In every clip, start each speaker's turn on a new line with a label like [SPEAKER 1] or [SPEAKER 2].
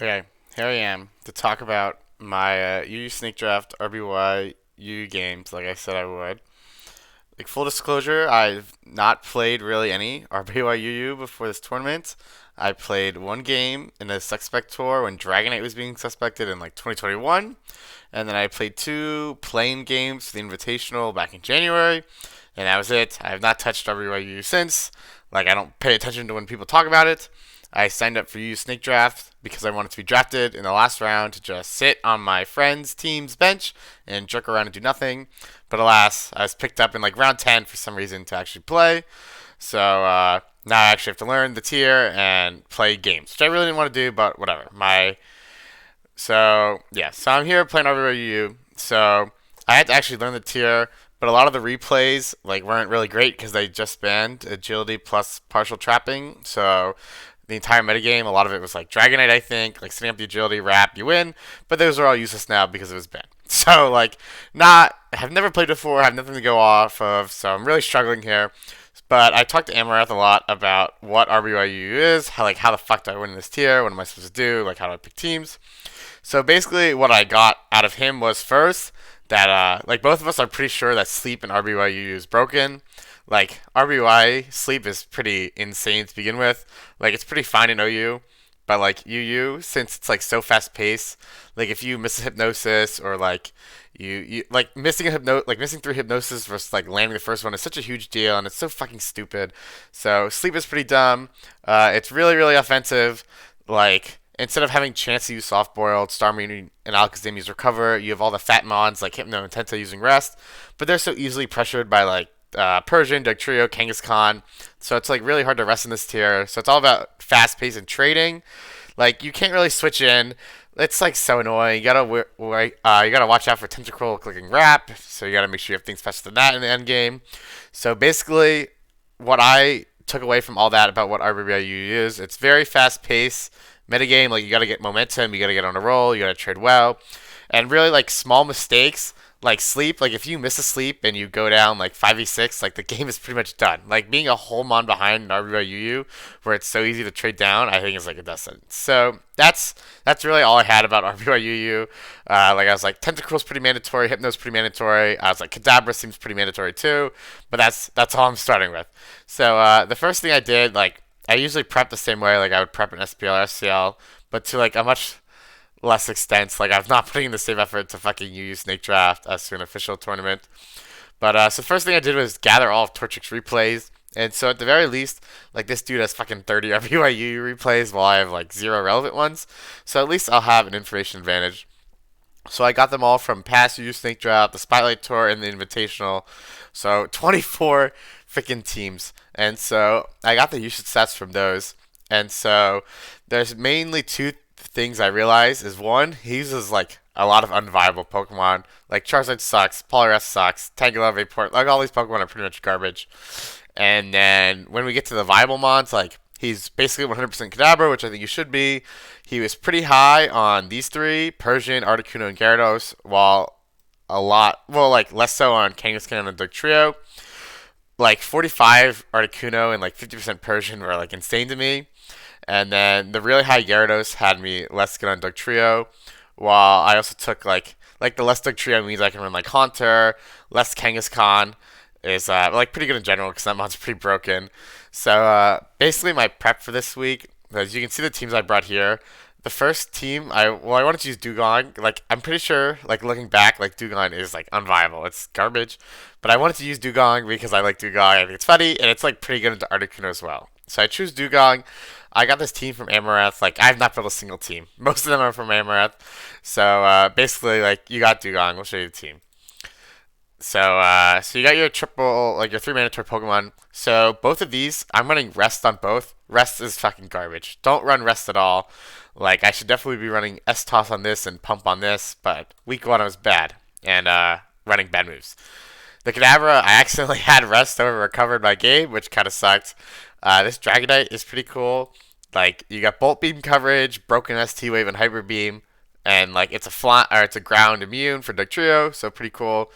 [SPEAKER 1] Okay, here I am to talk about my UU Snake Draft RBY UU games, like I said I would. Like full disclosure, I've not played really any RBY UU before this tournament. I played one game in a suspect tour when Dragonite was being suspected in like 2021, and then I played two playing games for the Invitational back in January, and that was it. I have not touched WYU since. Like, I don't pay attention to when people talk about it. I signed up for UU Snake Draft because I wanted to be drafted in the last round to just sit on my friend's team's bench and jerk around and do nothing. But alas, I was picked up in like round 10 for some reason to actually play. So now I actually have to learn the tier and play games, which I really didn't want to do, but whatever. So I'm here playing RWU. So I had to actually learn the tier, but a lot of the replays like weren't really great because they just banned agility plus partial trapping. So the entire metagame, a lot of it was like Dragonite, I think, like setting up the agility wrap, you win, but those are all useless now because it was banned. So like, not have never played before, have nothing to go off of, so I'm really struggling here. But I talked to Amaranth a lot about what RBYU is, how the fuck do I win in this tier, what am I supposed to do, like how do I pick teams. So basically, what I got out of him was first that like both of us are pretty sure that sleep in RBYU is broken. Like RBY sleep is pretty insane to begin with. Like it's pretty fine in OU, but like UU, since it's like so fast paced, like if you miss a hypnosis or like you like missing through hypnosis versus like landing the first one is such a huge deal, and it's so fucking stupid. So sleep is pretty dumb. It's really offensive. Like instead of having chance to use soft boiled, Starmie and Alakazam use recover, you have all the fat mons like Hypno and Tenta using rest, but they're so easily pressured by like Persian, Dugtrio, Kangaskhan. So it's like really hard to rest in this tier. So it's all about fast pace and trading. Like you can't really switch in. It's like so annoying. You gotta watch out for tentacle clicking wrap. So you gotta make sure you have things faster than that in the end game. So basically, what I took away from all that about what RBBIU is, it's very fast paced metagame. Like you gotta get momentum, you gotta get on a roll, you gotta trade well, and really like small mistakes like sleep, like if you miss a sleep and you go down like 5v6, like the game is pretty much done. Like being a whole mon behind in RBYUU, where it's so easy to trade down, I think is like a death sentence. So that's really all I had about RBYUU. Like I was like Tentacle's pretty mandatory, Hypno's pretty mandatory. I was like Kadabra seems pretty mandatory too, but that's all I'm starting with. So the first thing I did, like I usually prep the same way, like I would prep an SPL or SCL, but to like a much less extent. Like I'm not putting in the same effort to fucking UU Snake Draft as to an official tournament. But so the first thing I did was gather all of Torchic's replays. And so at the very least, like this dude has fucking 30 RBYU replays while I have like zero relevant ones. So at least I'll have an information advantage. So I got them all from past UU Snake Draft, the Spotlight Tour, and the Invitational. So 24 freaking teams. And so I got the usage stats from those. And so there's mainly two things I realize is one, he uses like a lot of unviable Pokemon. Like Charizard sucks, Poliwrath sucks, Tangela, Vapor, like all these Pokemon are pretty much garbage. And then when we get to the viable mons, like he's basically 100% Kadabra, which I think he should be. He was pretty high on these three, Persian, Articuno, and Gyarados, while like less so on Kangaskhan and Dugtrio. Like 45 Articuno and like 50% Persian were like insane to me. And then the really high Gyarados had me less good on Dugtrio, while I also took like the less Dugtrio means I can run like Haunter, less Kangaskhan is like pretty good in general because that mod's pretty broken. So basically my prep for this week, as you can see the teams I brought here. The first team I wanted to use Dugong. Like I'm pretty sure like looking back like Dugong is like unviable. It's garbage. But I wanted to use Dugong because I like Dugong. I think it's funny and it's like pretty good into Articuno as well. So I choose Dugong. I got this team from Amaranth. Like I have not built a single team. Most of them are from Amaranth. So basically like you got Dugong. We'll show you the team. So you got your triple, like your three mandatory Pokemon. So both of these, I'm running Rest on both. Rest is fucking garbage. Don't run Rest at all. Like I should definitely be running S-Toss on this and Pump on this, but week one I was bad and running bad moves. The Kadabra, I accidentally had Rest over recovered my game, which kind of sucked. This Dragonite is pretty cool. Like you got Bolt Beam coverage, Broken ST Wave, and Hyper Beam, and like it's a ground immune for Dugtrio, so pretty cool.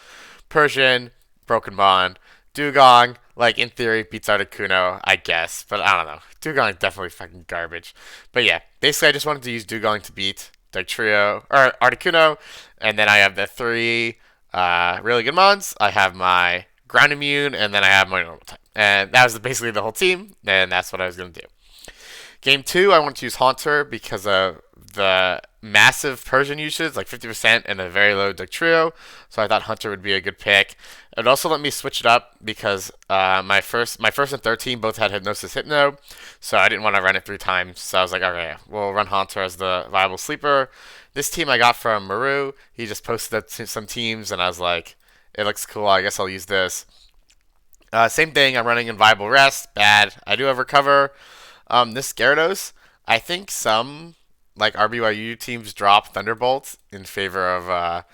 [SPEAKER 1] Persian, Broken Bond, Dugong, like in theory, beats Articuno, I guess, but I don't know. Dugong is definitely fucking garbage. But yeah, basically, I just wanted to use Dugong to beat Dugtrio or Articuno, and then I have the three really good mons. I have my Ground Immune, and then I have my normal type, and that was basically the whole team, and that's what I was gonna do. Game two, I wanted to use Haunter because of the massive Persian usage, like 50%, and a very low Dugtrio. So I thought Hunter would be a good pick. It would also let me switch it up because my first and third team both had Hypnosis Hypno, so I didn't want to run it 3 times. So I was like, okay, we'll run Haunter as the viable sleeper. This team I got from Maru. He just posted up to some teams, and I was like, it looks cool. I guess I'll use this. Same thing. I'm running in Viable Rest. Bad. I do have Recover. This Gyarados, I think some like RBYU teams drop Thunderbolt in favor of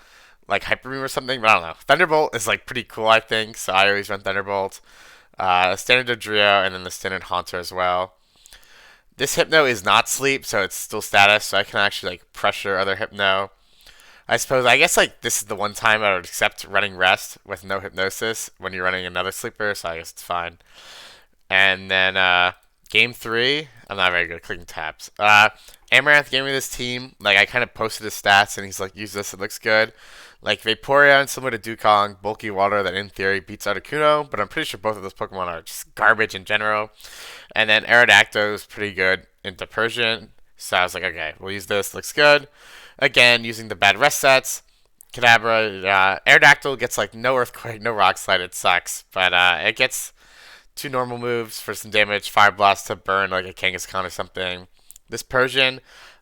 [SPEAKER 1] like Hyper Beam or something, but I don't know. Thunderbolt is like pretty cool, I think, so I always run Thunderbolt. Standard Dodrio and then the standard Haunter as well. This Hypno is not sleep, so it's still status, so I can actually like pressure other Hypno. I guess like this is the one time I would accept running Rest with no Hypnosis when you're running another sleeper, so I guess it's fine. And then game three, I'm not very good at clicking tabs. Amaranth gave me this team. Like I kind of posted his stats, and he's like, "Use this; it looks good." Like Vaporeon, similar to Dukong, bulky water that in theory beats Articuno, but I'm pretty sure both of those Pokemon are just garbage in general. And then Aerodactyl is pretty good into Persian, so I was like, okay, we'll use this. Looks good. Again, using the bad rest sets. Kadabra, Aerodactyl gets like no Earthquake, no Rock Slide. It sucks, but it gets two normal moves for some damage, Fire Blast to burn like a Kangaskhan or something. This Persian,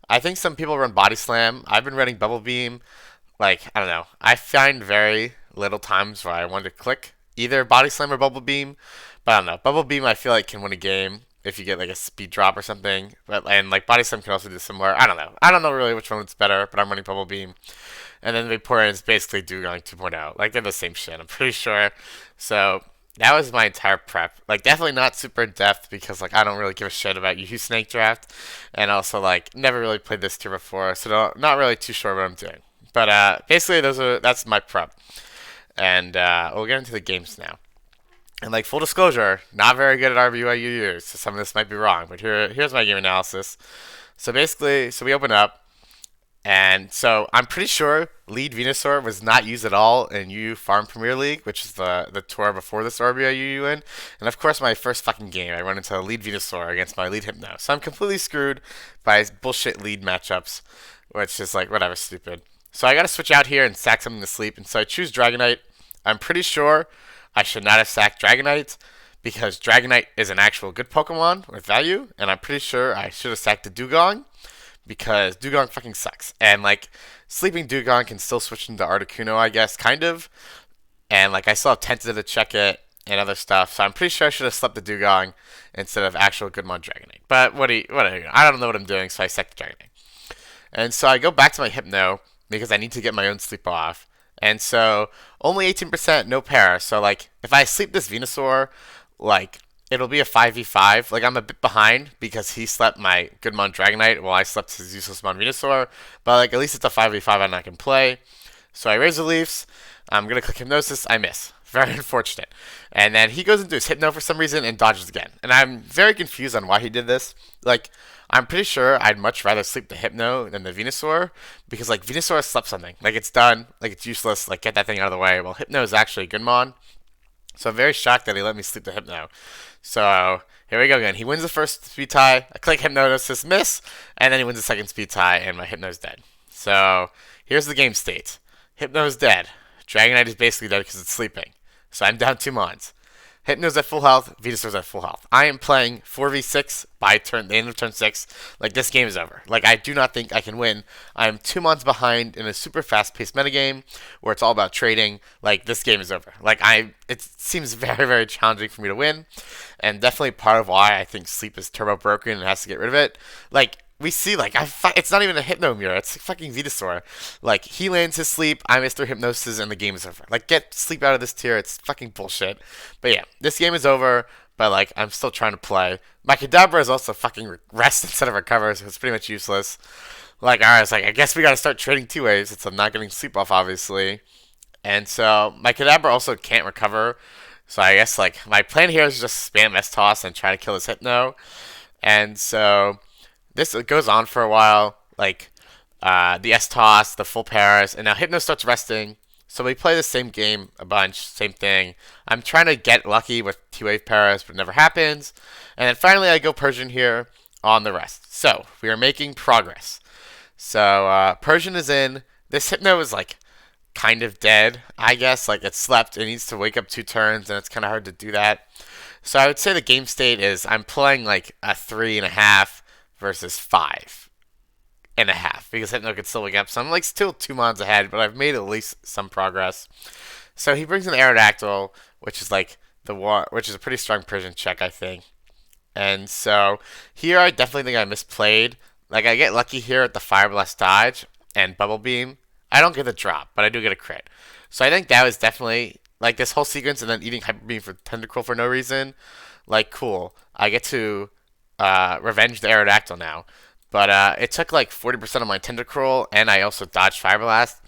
[SPEAKER 1] I think some people run Body Slam. I've been running Bubble Beam. Like, I don't know. I find very little times where I want to click either Body Slam or Bubble Beam. But I don't know. Bubble Beam I feel like can win a game if you get like a speed drop or something. But and like Body Slam can also do similar. I don't know. I don't know really which one is better, but I'm running Bubble Beam. And then Vaporeon is basically Dugong 2.0. Like they're the same shit, I'm pretty sure. So that was my entire prep. Like definitely not super in depth because like I don't really give a shit about UU Snake Draft, and also like never really played this tier before, so not really too sure what I'm doing. But basically that's my prep, and we'll get into the games now. And like full disclosure, not very good at RBYUU, so some of this might be wrong. But here's my game analysis. So basically, we open up. And so I'm pretty sure Lead Venusaur was not used at all in UU Farm Premier League, which is the tour before this RBI UU in. And of course, my first fucking game, I run into Lead Venusaur against my Lead Hypno. So I'm completely screwed by bullshit lead matchups, which is like whatever, stupid. So I gotta switch out here and sack something to sleep. And so I choose Dragonite. I'm pretty sure I should not have sacked Dragonite because Dragonite is an actual good Pokemon with value. And I'm pretty sure I should have sacked the Dugong, because Dugong fucking sucks. And like sleeping Dugong can still switch into Articuno, I guess, kind of. And like I still have Tenta to check it and other stuff. So I'm pretty sure I should have slept the Dugong instead of actual Goodmon Dragonite. But I don't know what I'm doing, so I sacked the Dragonite. And so I go back to my Hypno because I need to get my own sleep off. And so only 18%, no para. So like if I sleep this Venusaur, like it'll be a 5v5. Like, I'm a bit behind because he slept my Goodmon Dragonite while I slept his useless Mon Venusaur. But, like, at least it's a 5v5 and I can play. So I raise the Leafs. I'm going to click Hypnosis. I miss. Very unfortunate. And then he goes into his Hypno for some reason and dodges again. And I'm very confused on why he did this. Like, I'm pretty sure I'd much rather sleep the Hypno than the Venusaur. Because, like, Venusaur slept something. Like, it's done. Like, it's useless. Like, get that thing out of the way. Well, Hypno is actually a Goodmon. So I'm very shocked that he let me sleep the Hypno. So here we go again. He wins the first speed tie. I click Hypnosis, miss, and then he wins the second speed tie, and my Hypno's dead. So here's the game state. Hypno's dead. Dragonite is basically dead because it's sleeping. So I'm down 2 mons. Hypno's at full health. Venusaur's at full health. I am playing 4v6 by the end of turn 6. Like, this game is over. Like, I do not think I can win. I am 2 months behind in a super fast-paced metagame where it's all about trading. Like, this game is over. Like, it seems very, very challenging for me to win. And definitely part of why I think Sleep is turbo broken and has to get rid of it. Like, we see, like, it's not even a Hypno mirror. It's fucking Venusaur. Like, he lands his Sleep, I miss their Hypnosis, and the game is over. Like, get Sleep out of this tier. It's fucking bullshit. But yeah, this game is over, but, like, I'm still trying to play. My Kadabra is also fucking rest instead of recover, so it's pretty much useless. Like, alright, it's like, I guess we gotta start trading 2-waves since I'm not getting Sleep off, obviously. And so, my Kadabra also can't recover. So I guess like my plan here is just spam S toss and try to kill this Hypno. And so this goes on for a while, like the S toss, the full Paris, and now Hypno starts resting. So we play the same game a bunch, same thing. I'm trying to get lucky with T-Wave Paris, but it never happens. And then finally I go Persian here on the rest. So we are making progress. So Persian is in. This Hypno is like kind of dead, I guess. Like it slept. It needs to wake up 2 turns, and it's kind of hard to do that. So I would say the game state is I'm playing like a 3.5 versus 5.5 because Hypno could still wake up. So I'm like still 2 mons ahead, but I've made at least some progress. So he brings in Aerodactyl, which is like which is a pretty strong Persian check, I think. And so here I definitely think I misplayed. Like I get lucky here at the Fire Blast dodge and Bubble Beam. I don't get the drop, but I do get a crit. So I think that was definitely like this whole sequence and then eating Hyper Beam for Tentacruel for no reason. Like cool. I get to revenge the Aerodactyl now. But it took like 40% of my Tentacruel and I also dodged Fire Blast.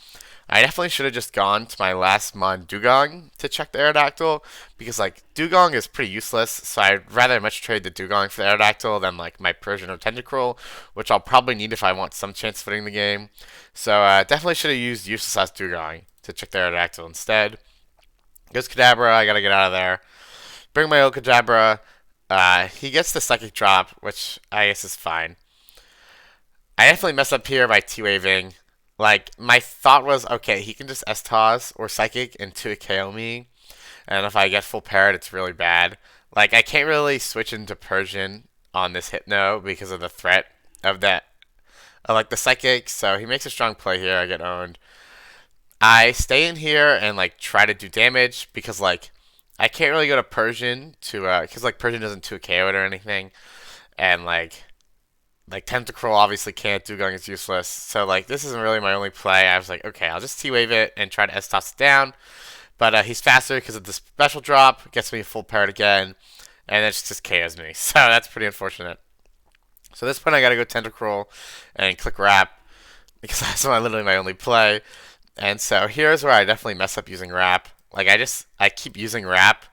[SPEAKER 1] I definitely should have just gone to my last Mon Dugong to check the Aerodactyl because like Dugong is pretty useless, so I'd rather much trade the Dugong for the Aerodactyl than like my Persian or Tentacruel, which I'll probably need if I want some chance of winning the game. So definitely should have used useless ass Dugong to check the Aerodactyl instead. Goes Kadabra, I gotta get out of there. Bring my old Kadabra. He gets the Psychic drop, which I guess is fine. I definitely mess up here by T-Waving. Like, my thought was, okay, he can just S-Toss or Psychic and 2-KO me. And if I get full parrot, it's really bad. Like, I can't really switch into Persian on this Hypno because of the threat of that. Of, like, the Psychic, so he makes a strong play here. I get owned. I stay in here and, like, try to do damage because, like, I can't really go to Persian to, because, like, Persian doesn't 2-KO it or anything. And, like Tentacruel obviously can't. Dugong is useless. So like this isn't really my only play. I was like, okay, I'll just T-Wave it and try to S-Toss it down. But he's faster because of the special drop. Gets me a full parrot again. And it just KOs me. So that's pretty unfortunate. So at this point I gotta go Tentacruel and click Wrap because that's literally my only play. And so here's where I definitely mess up using Wrap. Like I keep using Wrap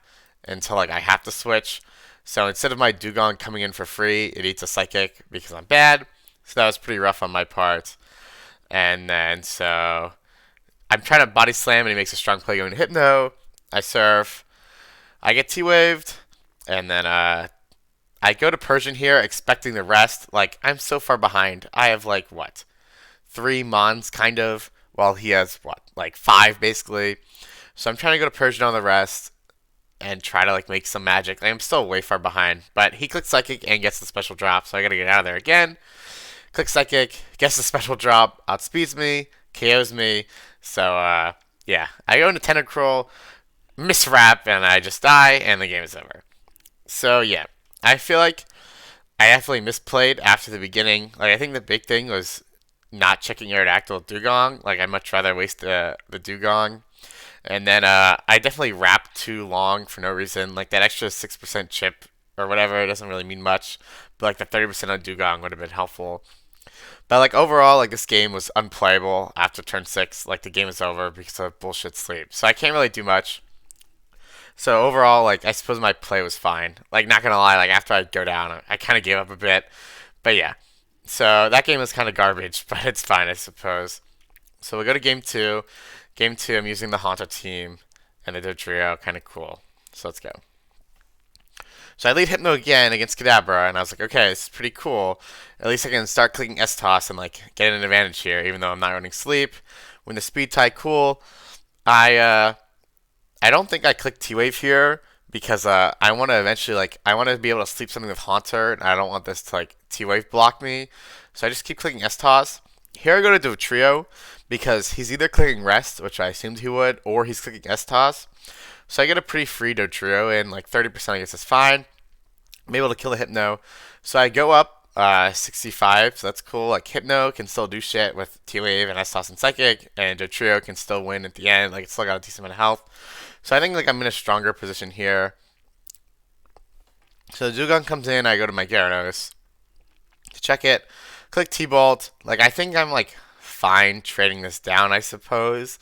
[SPEAKER 1] until like I have to switch. So instead of my Dugong coming in for free, it eats a Psychic because I'm bad. So that was pretty rough on my part. And then so I'm trying to body slam and he makes a strong play going to Hypno. I surf. I get T-Waved. And then I go to Persian here expecting the rest. Like I'm so far behind. I have like what? 3 Mons kind of. While he has what? Like 5 basically. So I'm trying to go to Persian on the rest and try to like make some magic. I'm still way far behind, but he clicks Psychic and gets the special drop, so I gotta get out of there again. Click Psychic, gets the special drop, outspeeds me, KOs me. So yeah, I go into Tentacruel, miswrap, and I just die, and the game is over. So yeah, I feel like I definitely misplayed after the beginning. Like I think the big thing was not checking Aerodactyl Dugong. Like I'd much rather waste the Dugong. And then I definitely wrapped too long for no reason. Like that extra 6% chip or whatever, it doesn't really mean much. But like the 30% on Dugong would have been helpful. But like overall, like this game was unplayable after turn 6. Like the game is over because of bullshit sleep. So I can't really do much. So overall, like I suppose my play was fine. Like not gonna lie, like after I go down, I kind of gave up a bit. But yeah, so that game was kind of garbage, but it's fine, I suppose. So we go to game 2. Game 2, I'm using the Haunter team and the Dodrio, kind of cool. So let's go. So I lead Hypno again against Kadabra, and I was like, okay, this is pretty cool. At least I can start clicking S-Toss and like get an advantage here, even though I'm not running sleep. When the speed tie, cool. I don't think I click T-Wave here because I want to eventually I want to be able to sleep something with Haunter, and I don't want this to like T-Wave block me. So I just keep clicking S-Toss. Here I go to Dodrio because he's either clicking Rest, which I assumed he would, or he's clicking S-Toss. So I get a pretty free Dodrio in, like 30% I guess is fine. I'm able to kill the Hypno. So I go up 65, so that's cool. Like Hypno can still do shit with T-Wave and S-Toss and Psychic, and Dodrio can still win at the end. Like it's still got a decent amount of health. So I think like I'm in a stronger position here. So the Dugong comes in, I go to my Gyarados to check it. Click T-Bolt. Like I think I'm like fine trading this down, I suppose.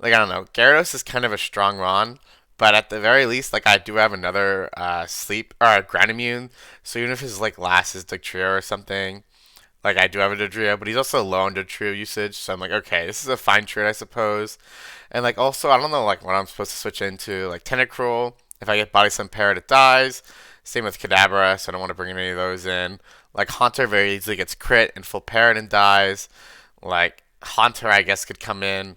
[SPEAKER 1] Like I don't know. Gyarados is kind of a strong Ron, But at the very least, like I do have another sleep or a ground immune. So even if his like last is Dugtrio or something, like I do have a Dodrio, but he's also low on Dodrio usage. So I'm like, okay, this is a fine trade, I suppose. And like also, I don't know like what I'm supposed to switch into. Like Tentacruel, if I get Body Slam Parrot, it dies. Same with Kadabra, so I don't want to bring any of those in. Like Haunter very easily gets crit and full Parrot and dies. Like Haunter, I guess could come in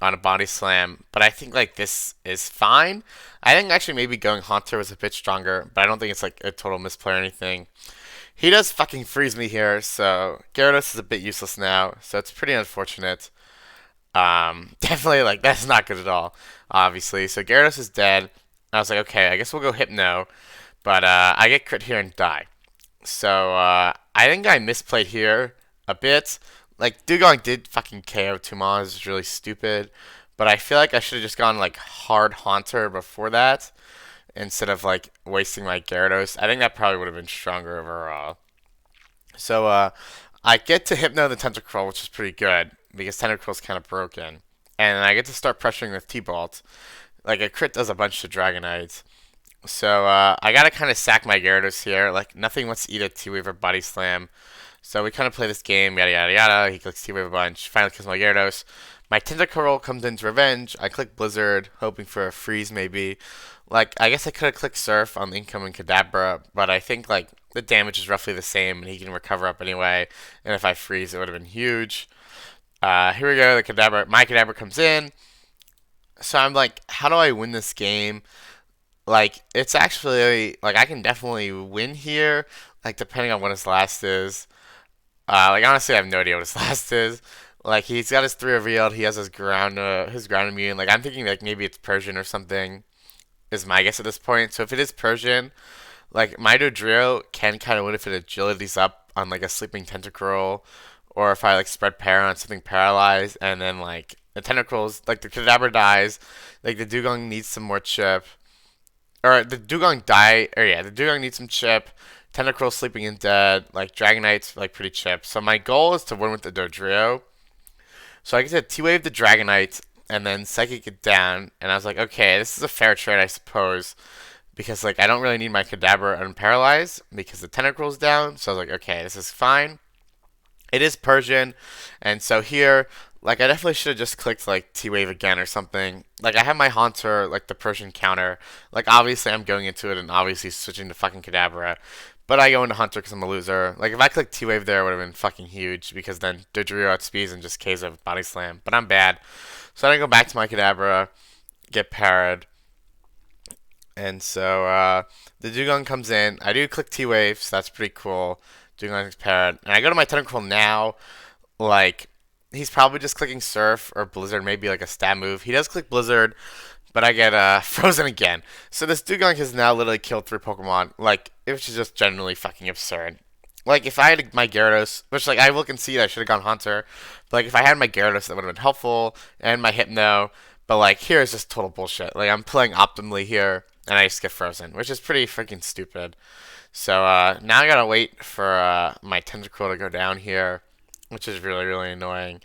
[SPEAKER 1] on a body slam, but I think like this is fine. I think actually maybe going Haunter was a bit stronger, but I don't think it's like a total misplay or anything. He does fucking freeze me here, so Gyarados is a bit useless now, so it's pretty unfortunate. Definitely like that's not good at all, obviously. So Gyarados is dead. I was like, okay, I guess we'll go Hypno, but I get crit here and die. So I think I misplayed here a bit. Like Dugong did fucking KO Tumon, is really stupid. But I feel like I should have just gone like hard Haunter before that instead of like wasting my Gyarados. I think that probably would have been stronger overall. So I get to Hypno the Tentacruel, which is pretty good because Tentacruel's kind of broken, and I get to start pressuring with T-Bolt. Like a crit does a bunch of Dragonites. So I gotta kind of sack my Gyarados here. Like nothing wants to eat a T-Wave or Body Slam. So we kind of play this game, yada yada yada. He clicks T-Wave a bunch. Finally kills my Gyarados. My Tentacruel comes into revenge. I click Blizzard, hoping for a freeze maybe. Like I guess I could have clicked Surf on the incoming Kadabra, but I think like the damage is roughly the same, and he can recover up anyway. And if I freeze, it would have been huge. Here we go. The Kadabra, my Kadabra comes in. So I'm like, how do I win this game? Like it's actually like I can definitely win here. Like depending on what his last is. Like honestly, I have no idea what his last is. Like he's got his three revealed. He has his ground immune. Like I'm thinking like maybe it's Persian or something. Is my guess at this point. So if it is Persian, like my Dodrio can kind of win if it agilities up on like a sleeping Tentacruel, or if I like spread para on something paralyzed, and then like the Tentacruels, like the Kadabra dies, like the Dugong needs some more chip, or the Dugong die, or yeah, the Dugong needs some chip. Tentacruel sleeping and dead, like Dragonite's like pretty chip. So my goal is to win with the Dodrio. So I get to T-Wave the Dragonite and then Psychic it down, and I was like, okay, this is a fair trade, I suppose, because like I don't really need my Kadabra unparalyzed because the Tentacruel's down. So I was like, okay, this is fine. It is Persian, and so here, like I definitely should have just clicked like T-Wave again or something. Like I have my Haunter, like the Persian counter. Like obviously I'm going into it and obviously switching to fucking Kadabra. But I go into Hunter because I'm a loser. Like if I clicked T-Wave there, it would have been fucking huge because then Dodrio outspeeds and just KOs with Body Slam. But I'm bad. So then I go back to my Kadabra, get parried. And so the Dugong comes in. I do click T-Wave, so that's pretty cool. Dugong is parried. And I go to my Tentacruel now. Like, he's probably just clicking Surf or Blizzard, maybe like a stab move. He does click Blizzard, but I get frozen again. So this Dugong has now literally killed 3 Pokemon. Like, it was just generally fucking absurd. Like, if I had my Gyarados, which, like, I will concede I should have gone Hunter, but, like, if I had my Gyarados, that would have been helpful, and my Hypno, but, like, here is just total bullshit. Like, I'm playing optimally here, and I just get frozen, which is pretty freaking stupid. So, now I gotta wait for, my Tentacruel to go down here, which is really, really annoying.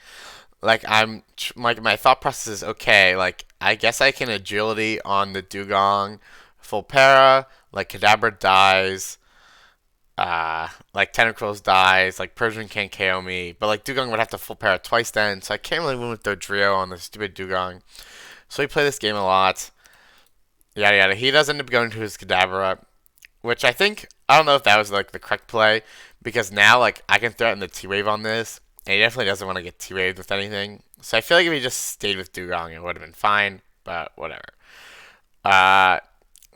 [SPEAKER 1] Like, like, my thought process is, okay, like, I guess I can agility on the Dugong, full para, like, Kadabra dies, like Tentacruels dies, like Persian can't KO me, but like Dugong would have to full para twice then, so I can't really win with Dodrio on the stupid Dugong. So we play this game a lot. Yada yada. He does end up going to his Kadabra, which I think I don't know if that was like the correct play because now like I can threaten the T-Wave on this, and he definitely doesn't want to get T-Waved with anything. So I feel like if he just stayed with Dugong, it would have been fine, but whatever. Uh,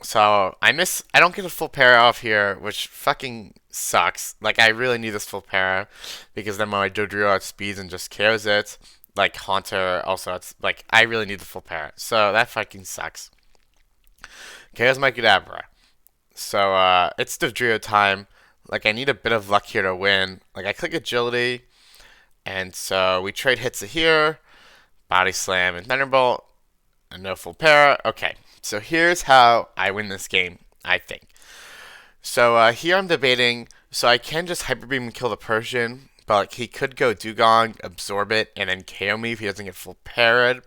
[SPEAKER 1] so I don't get a full para off here, which fucking sucks. Like I really need this full para because then my Dodrio outspeeds and just KOs it. Like Haunter also, it's like I really need the full para. So that fucking sucks. KOs my Kadabra. So it's Dodrio time. Like I need a bit of luck here to win. Like I click agility, and so we trade hits here, Body Slam and Thunderbolt, and no full para. Okay, so here's how I win this game, I think. So here I'm debating, so I can just Hyper Beam and kill the Persian, but like he could go Dugong, absorb it, and then KO me if he doesn't get full parried.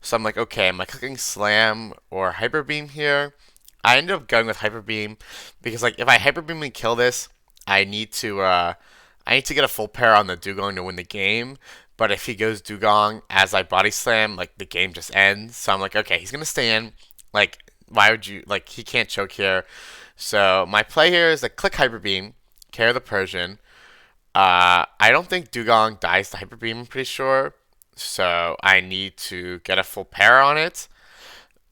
[SPEAKER 1] So I'm like, okay, am I clicking Slam or Hyper Beam here? I ended up going with Hyper Beam because like if I Hyper Beam and kill this, I need to uh, I need to get a full pair on the Dugong to win the game. But if he goes Dugong as I body slam, like the game just ends. So I'm like, okay, he's gonna stay in. Like, why would you like he can't choke here? So my play here is like click Hyper Beam, carry the Persian. I don't think Dugong dies to Hyper Beam, I'm pretty sure. So I need to get a full pair on it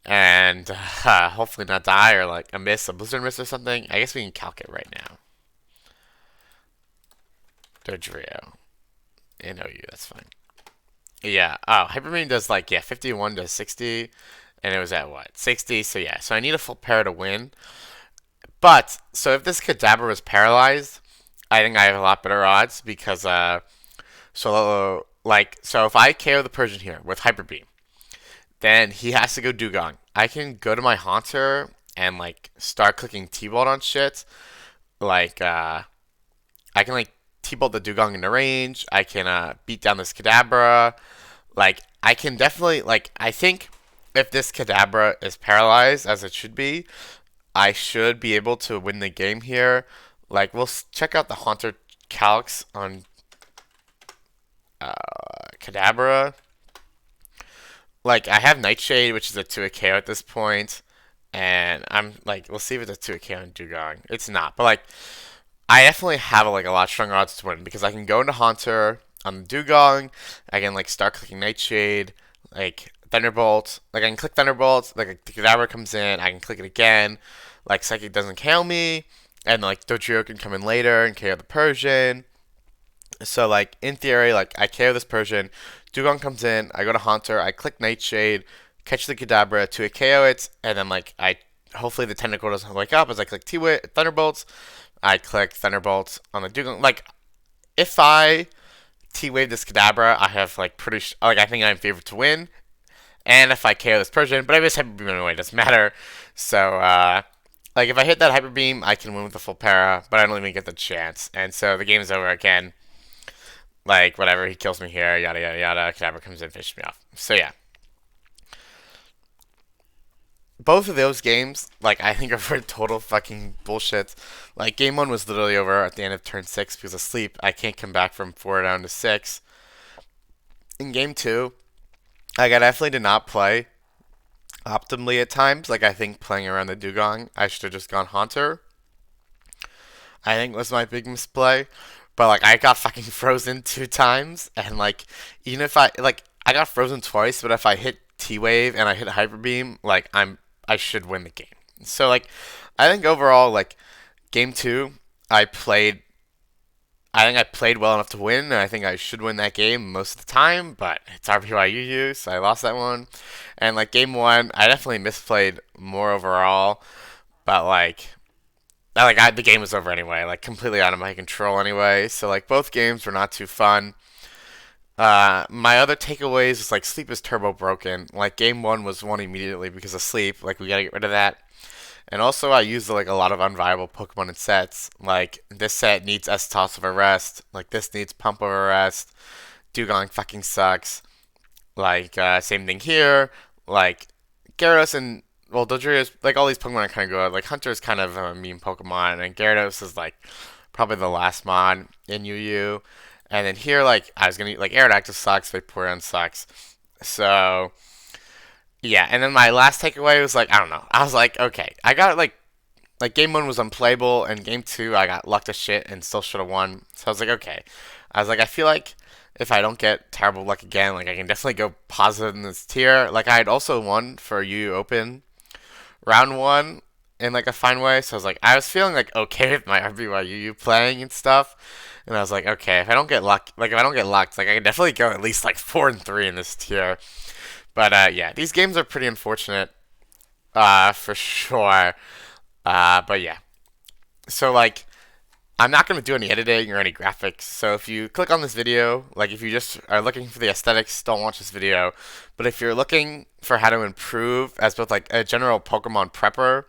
[SPEAKER 1] and hopefully not die or like a blizzard miss or something. I guess we can calc it right now. Dodrio. In OU, that's fine. Yeah. Oh, Hyper Beam does like, yeah, 51 to 60. And it was at what? 60. So yeah. So I need a full pair to win. But, so if this Kadabra was paralyzed, I think I have a lot better odds because, so if I KO the Persian here with Hyper Beam, then he has to go Dugong. I can go to my Haunter and like start clicking T-Bolt on shit. Like I can like T-Bolt the Dugong into range. I can beat down this Kadabra. Like I can definitely like I think if this Kadabra is paralyzed as it should be, I should be able to win the game here. Like we'll check out the Haunter calcs on Kadabra. Like I have Nightshade, which is a 2 KO at this point, and I'm like, we'll see if it's a 2 KO on Dugong. It's not, but like, I definitely have like a lot stronger odds to win because I can go into Haunter on the Dugong. I can like start clicking Nightshade, like Thunderbolt. Like I can click Thunderbolt. Like the Kadabra comes in, I can click it again. Like Psychic doesn't KO me, and like Dojiro can come in later and KO the Persian. So like in theory, like I KO this Persian, Dugong comes in, I go to Haunter, I click Nightshade, catch the Kadabra to a KO it, and then like I hopefully the tentacle doesn't wake up as I click Thunderbolts. I click Thunderbolts on the Dugong. Like if I T-Wave this Kadabra, I have like like I think I'm favored to win. And if I KO this Persian, but I miss Hyper Beam anyway, it doesn't matter. So like if I hit that Hyper Beam, I can win with the full para, but I don't even get the chance. And so the game's over again. Like whatever, he kills me here, yada yada yada. Kadabra comes in, finishes me off. So yeah, both of those games, like I think, are for total fucking bullshit. Like game one was literally over at the end of turn 6 because of sleep. I can't come back from 4 down to 6. In game two, like I definitely did not play optimally at times. Like I think playing around the Dugong, I should have just gone Haunter. I think was my big misplay. But like I got fucking frozen 2 times, and like even if I got frozen twice, but if I hit T Wave and I hit Hyper Beam, like I should win the game. So like I think overall like game two, I played. I think I played well enough to win, and I think I should win that game most of the time. But it's RBYUU, so I lost that one. And like game one, I definitely misplayed more overall. But the game was over anyway, like completely out of my control anyway. So like both games were not too fun. My other takeaways is like sleep is turbo broken. Like game one was won immediately because of sleep. Like we gotta get rid of that. And also I used like a lot of unviable Pokemon in sets. Like this set needs S-Toss of Arrest. Like this needs Pump of Arrest. Dugong fucking sucks. Like same thing here. Like Gyarados and well, Dodrio like all these Pokemon are kind of good. Like Hunter is kind of a meme Pokemon, and Gyarados is like probably the last mod in UU. And then here, like I was gonna like Aerodactyl sucks, Vaporeon sucks. So yeah, and then my last takeaway was like I don't know. I was like okay, I got like game one was unplayable, and game two I got luck to shit and still should have won. So I was like okay. I was like I feel like if I don't get terrible luck again, like I can definitely go positive in this tier. Like I had also won for UU Open round one in like a fine way. So I was like, I was feeling like okay with my RBYUU playing and stuff. And I was like, okay, if I don't get luck, like if I don't get lucked, like I can definitely go at least like 4-3 in this tier. But yeah, these games are pretty unfortunate, for sure. But yeah, so like I'm not going to do any editing or any graphics. So if you click on this video, like if you just are looking for the aesthetics, don't watch this video. But if you're looking for how to improve as both like a general Pokemon prepper,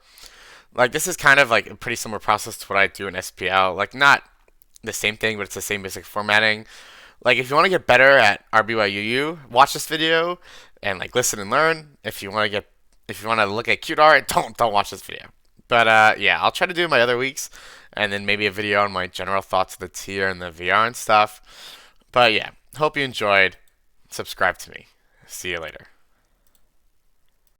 [SPEAKER 1] like this is kind of like a pretty similar process to what I do in SPL. Like not the same thing, but it's the same basic formatting. Like if you want to get better at RBYUU, watch this video. and like listen and learn. If you want to look at cute art, don't watch this video. But yeah, I'll try to do my other weeks, and then maybe a video on my general thoughts of the tier and the VR and stuff. But yeah, hope you enjoyed. Subscribe to me. See you later.